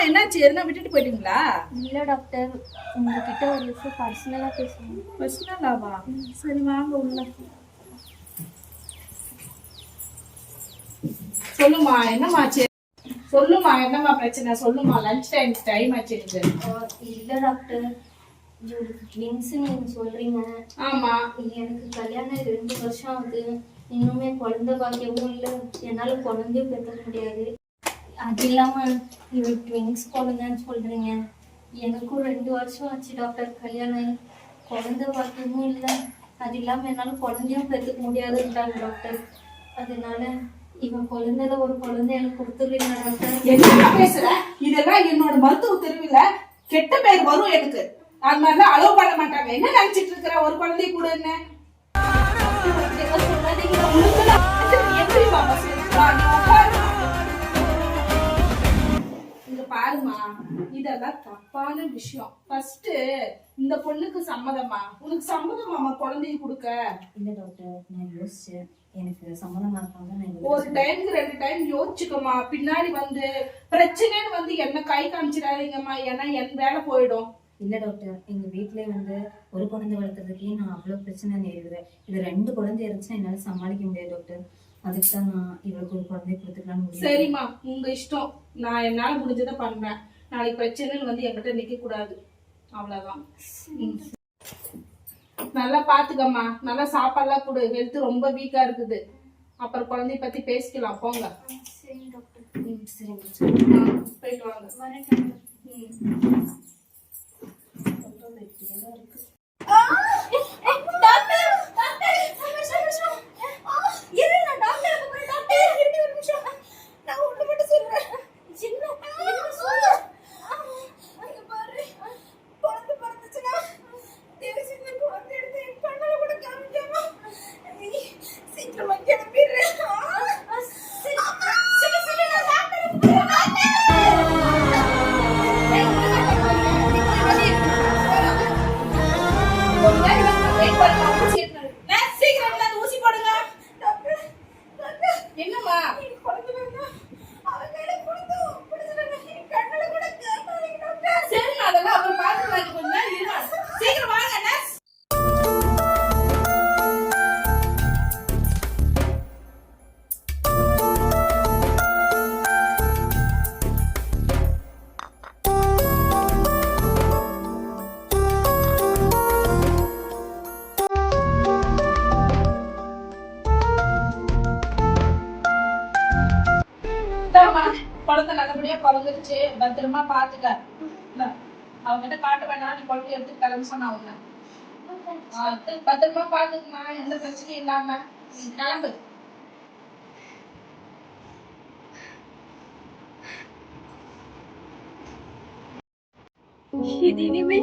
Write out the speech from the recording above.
என்னாச்சு? எதுனா விட்டுட்டு போயிட்டீங்களா? இல்ல டாக்டர், உங்ககிட்ட ஒரு விஷயம் பர்சனலா பேசணும். பர்சனலாவா? சரி வாங்க உள்ள. சொல்லுமா, என்னமாச்சு? சொல்லுமா, என்னமா பிரச்சனை? சொல்லுமா, லஞ்ச் டைம் ஆச்சு. இல்ல டாக்டர், ட்வின்ஸ் நீங்க சொல்றீங்க. ஆமா. எனக்கு கல்யாணம் 2 வருஷம் ஆகுது. இன்னுமே குழந்தை பாக்கியமும் இல்ல. என்னால குழந்தையும் பெற்றுக்க முடியாது. அது இல்லாம இவர் ட்வின்ஸ் குழந்தைன்னு சொல்றீங்க. எனக்கும் 2 வருஷம் ஆச்சு டாக்டர் கல்யாணம். குழந்தை பாக்கியமும் இல்லை. அது இல்லாம என்னால குழந்தையும் பெற்றுக்க முடியாதுன்றாங்க டாக்டர். அதனால இவன் குழந்தைல ஒரு குழந்தை எனக்கு கொடுத்துருவீங்க டாக்டர்? என்ன பேசுற? இதெல்லாம் என்னோட மருத்துவ தெரிவில கெட்ட பேர் வரும் எனக்கு. அது மாதிரிலாம் அலோவ் பண்ண மாட்டாங்க. என்ன நினைச்சிட்டு இருக்கிற? ஒரு குழந்தைய கூட என்ன பாருமா, இதெல்லாம் தப்பான விஷயம். ஃபர்ஸ்ட் இந்த பொண்ணுக்கு சம்மதமா? உனக்கு சம்மதமாமா குழந்தைய கொடுக்க? இல்ல டாக்டர், நான் யோசிச்சேன். எனக்கு சம்மதமா இருக்காங்க. ஒரு டைம்க்கு 2 டைம் யோசிச்சுக்கோமா. பின்னாடி வந்து பிரச்சனைன்னு வந்து என்ன கை காமிச்சிடாதீங்கம்மா. ஏன்னா என் வேலை போயிடும். இல்ல டாக்டர், எங்க வீட்லயே வந்து ஒரு குழந்தை வளர்க்கறதுக்கே நான் அவ்வளவு பிரச்சனை நேரிடுறேன். இது 2 குழந்தை இருந்துச்சுன்னா என்னால சமாளிக்க முடியாது டாக்டர். அதுக்கு தான் நான் இவளுக்கு ஒரு குழந்தைய கொடுத்துக்கலாம்னு. சரிம்மா, உங்க இஷ்டம். நான் என்னால முடிஞ்சதை பண்றேன். நாளைக்கு பிரச்சனைன்னு வந்து என்கிட்ட நிக்க கூடாது. அவ்வளவுதான். நல்லா பாத்துக்கம்மா. நல்லா சாப்பாடுலாம் கொடு. ஹெல்த் ரொம்ப வீக்கா இருக்குது. அப்புறம் குழந்தைய பத்தி பேசிக்கலாம். போங்க. சரி டாக்டர். போயிட்டு வாங்க. இருக்கு. குழந்தை நல்லபடியா பிறந்துருச்சு. பத்திரமா பாத்துக்க. அவங்ககிட்ட காட்ட வேணாம். நீ குழந்தை எடுத்து கிளம்ப சொன்ன அவங்க. பத்திரமா பாத்துக்குமா. எந்த பிரச்சனையும் இல்லாம கிளம்பு. இது இனிமே